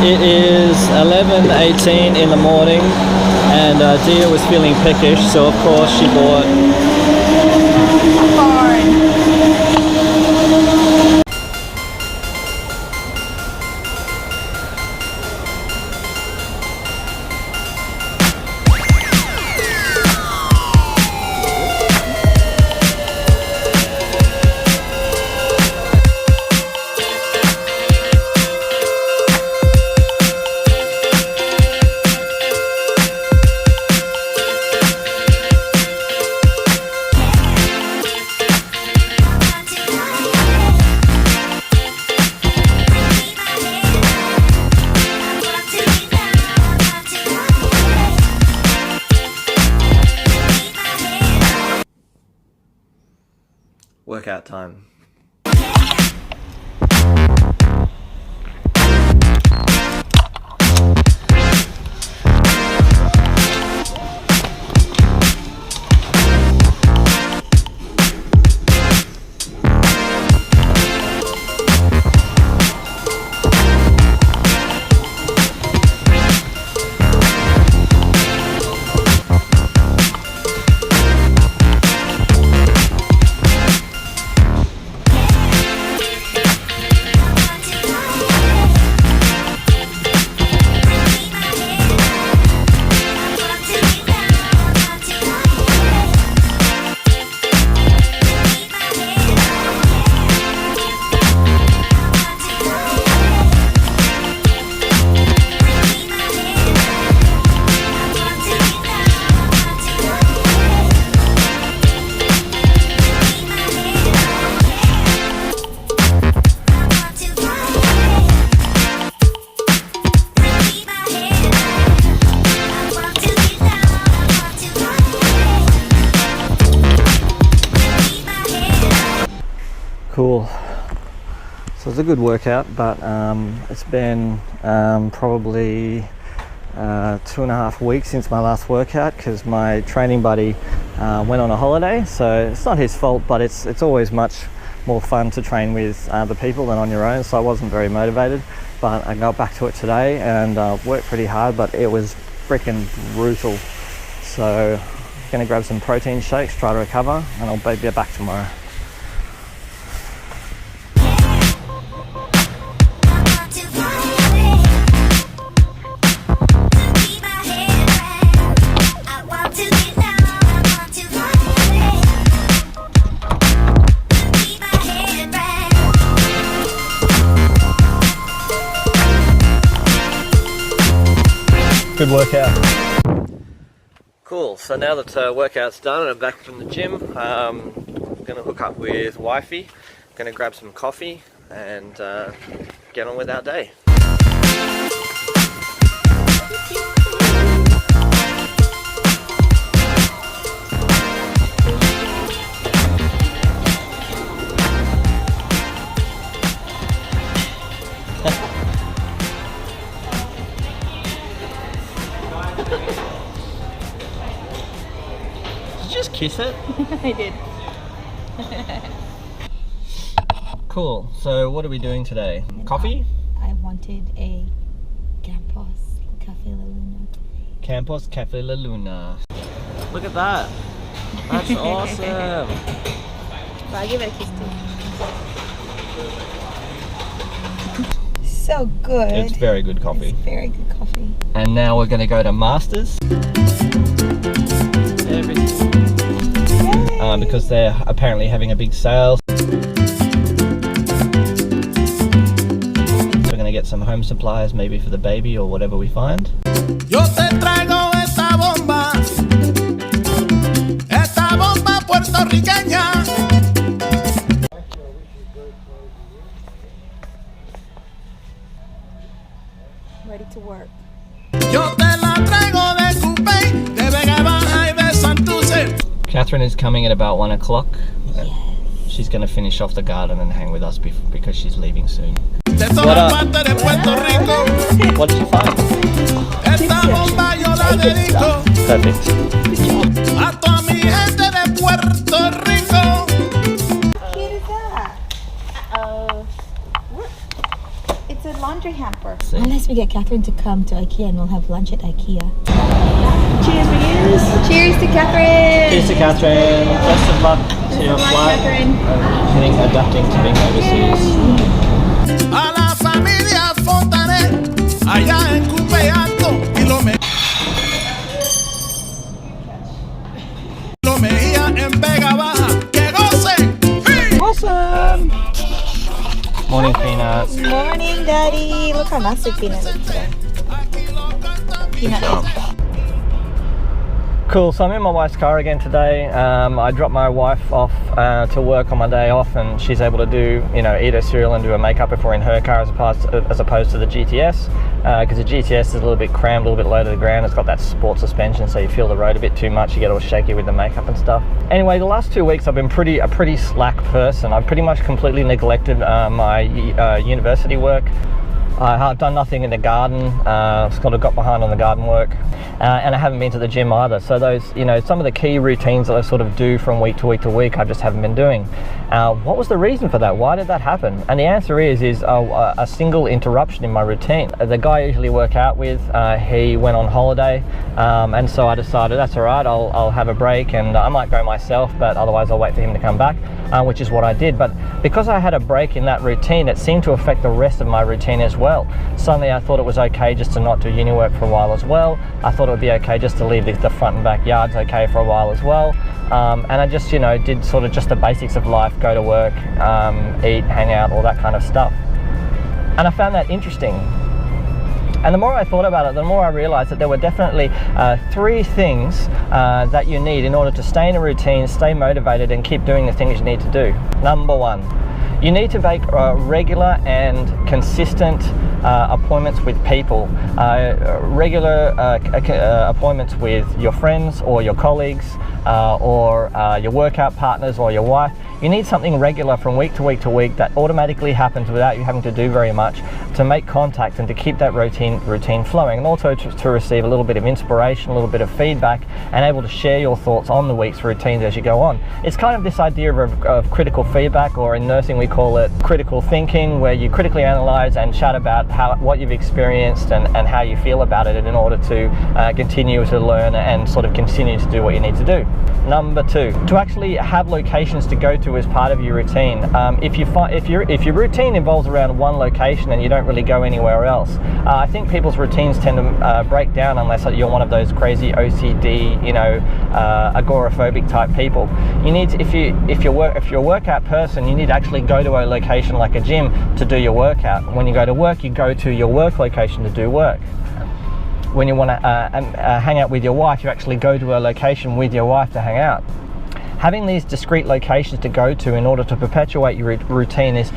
It is 11:18 in the morning, and Dia was feeling peckish, so of course she bought workout time. Cool. So it's a good workout, but it's been probably 2.5 weeks since my last workout because my training buddy went on a holiday. So it's not his fault, but it's always much more fun to train with other people than on your own. So I wasn't very motivated, but I got back to it today and worked pretty hard, but it was freaking brutal. So I'm gonna grab some protein shakes, try to recover, and I'll be back tomorrow. Good workout. Cool, so now that workout's done and I'm back from the gym, I'm going to hook up with wifey, going to grab some coffee and get on with our day. Just kiss it? I did. Cool, so what are we doing today? Coffee? I wanted a Campos Cafe La Luna. Campos Cafe La Luna. Look at that. That's awesome. Well, I'll give it a kiss too. So good. It's very good coffee. It's very good coffee. And now we're going to go to Masters. Because they're apparently having a big sale. So we're going to get some home supplies, maybe for the baby or whatever we find. Yo te traigo esta bomba puertorriqueña. Ready to work. Yo te la traigo de Coupé, de Vega Baja y de Santurce. Catherine is coming at about 1 o'clock. She's going to finish off the garden and hang with us because she's leaving soon. What up? What did you find? Perfect. It's a laundry laundry hamper. Unless we get Catherine to come to IKEA and we'll have lunch at IKEA. Cheers for you. Cheers to Catherine. Cheers to Catherine. Best of luck to your flight. Adapting to being overseas. A la familia Fontanet, allá en Coupe Alto, y lo Mejía en Vega Baja. ¡Que goce! Awesome. Morning, Peanut. Morning, Daddy. Look how nasty Peanut looks today. Peanut. Cool, so I'm in my wife's car again today. I dropped my wife off to work on my day off, and she's able to do, you know, eat her cereal and do her makeup if we're in her car as opposed to the GTS, because the GTS is a little bit crammed, a little bit low to the ground. It's got that sport suspension, so you feel the road a bit too much, you get all shaky with the makeup and stuff. Anyway, the last 2 weeks I've been a pretty slack person. I've pretty much completely neglected my university work. I've done nothing in the garden, sort of got behind on the garden work, and I haven't been to the gym either. So those, you know, some of the key routines that I sort of do from week to week to week, I just haven't been doing. What was the reason for that? Why did that happen? And the answer is a single interruption in my routine. The guy I usually work out with, he went on holiday, and so I decided that's all right, I'll have a break, and I might go myself, but otherwise I'll wait for him to come back, which is what I did. But because I had a break in that routine, it seemed to affect the rest of my routine as well. Suddenly I thought it was okay just to not do uni work for a while as well. I thought it would be okay just to leave the front and back yards okay for a while as well. And I just, you know, did sort of just the basics of life, go to work, eat, hang out, all that kind of stuff. And I found that interesting. And the more I thought about it, the more I realized that there were definitely 3 things that you need in order to stay in a routine, stay motivated, and keep doing the things you need to do. Number 1. You need to make regular and consistent appointments with people. Regular appointments with your friends or your colleagues or your workout partners or your wife. You need something regular from week to week to week that automatically happens without you having to do very much to make contact and to keep that routine flowing, and also to receive a little bit of inspiration, a little bit of feedback, and able to share your thoughts on the week's routines as you go on. It's kind of this idea of critical feedback, or in nursing we call it critical thinking, where you critically analyze and chat about what you've experienced and how you feel about it in order to continue to learn and sort of continue to do what you need to do. Number 2, to actually have locations to go to as part of your routine. If your routine involves around one location and you don't really go anywhere else, I think people's routines tend to break down unless you're one of those crazy OCD, you know, agoraphobic type people. You need to, if you're a workout person, you need to actually go to a location like a gym to do your workout. When you go to work, you go to your work location to do work. When you want to hang out with your wife, you actually go to a location with your wife to hang out. Having these discrete locations to go to in order to perpetuate your routine is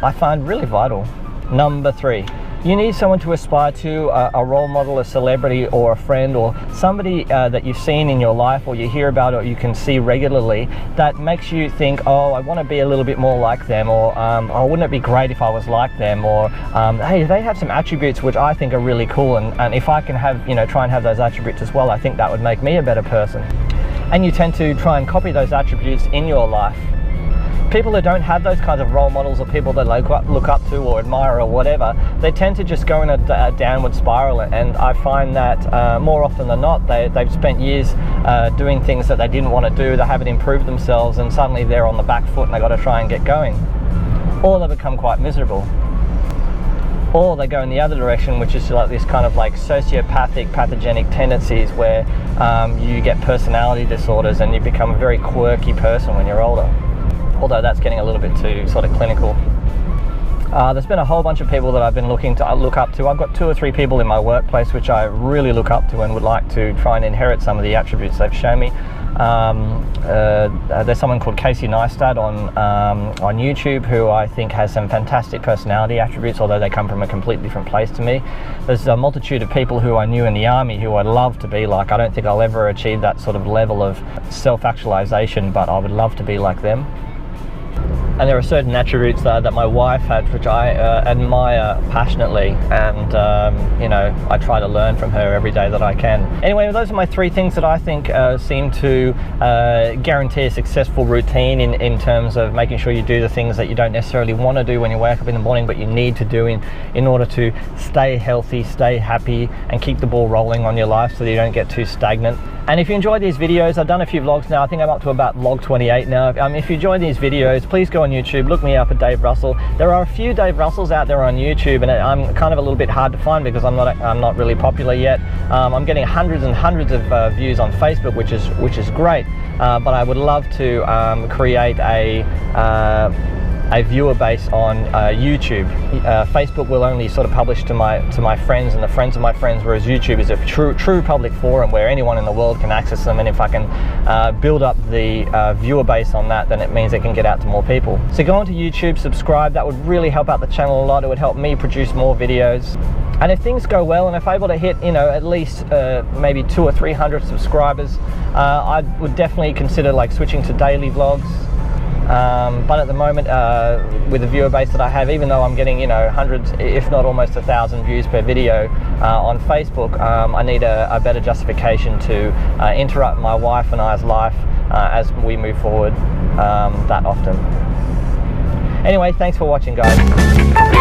I find really vital. Number 3, you need someone to aspire to, a role model, a celebrity, or a friend, or somebody that you've seen in your life, or you hear about, or you can see regularly, that makes you think, oh, I want to be a little bit more like them, or oh, wouldn't it be great if I was like them, or hey, they have some attributes which I think are really cool, and if I can have, you know, try and have those attributes as well, I think that would make me a better person. And you tend to try and copy those attributes in your life. People who don't have those kinds of role models, or people that look up to or admire or whatever, they tend to just go in a downward spiral, and I find that more often than not they've spent years doing things that they didn't want to do, they haven't improved themselves, and suddenly they're on the back foot and they've got to try and get going. Or they become quite miserable. Or they go in the other direction, which is like this kind of like sociopathic, pathogenic tendencies where you get personality disorders and you become a very quirky person when you're older. Although that's getting a little bit too sort of clinical. There's been a whole bunch of people that I've been look up to. I've got 2 or 3 people in my workplace which I really look up to and would like to try and inherit some of the attributes they've shown me. There's someone called Casey Neistat on YouTube who I think has some fantastic personality attributes, although they come from a completely different place to me. There's a multitude of people who I knew in the army who I'd love to be like. I don't think I'll ever achieve that sort of level of self-actualization, but I would love to be like them. And there are certain attributes that my wife had, which I admire passionately, and you know, I try to learn from her every day that I can. Anyway, those are my 3 things that I think seem to guarantee a successful routine in terms of making sure you do the things that you don't necessarily want to do when you wake up in the morning, but you need to do in order to stay healthy, stay happy, and keep the ball rolling on your life so that you don't get too stagnant. And if you enjoy these videos, I've done a few vlogs now. I think I'm up to about VLOG28 now. If you enjoy these videos, please go on YouTube, look me up at Dave Russell. There are a few Dave Russells out there on YouTube, and I'm kind of a little bit hard to find because I'm not really popular yet. I'm getting hundreds and hundreds of views on Facebook, which is great. But I would love to create a viewer base on YouTube. Facebook will only sort of publish to my friends and the friends of my friends, whereas YouTube is a true public forum where anyone in the world can access them. And if I can build up the viewer base on that, then it means it can get out to more people. So go onto YouTube, subscribe. That would really help out the channel a lot. It would help me produce more videos. And if things go well, and if I'm able to hit, you know, at least maybe 200 or 300 subscribers, I would definitely consider like switching to daily vlogs. But at the moment, with the viewer base that I have, even though I'm getting, you know, hundreds, if not almost 1,000 views per video on Facebook, I need a better justification to interrupt my wife and I's life as we move forward that often. Anyway, thanks for watching, guys.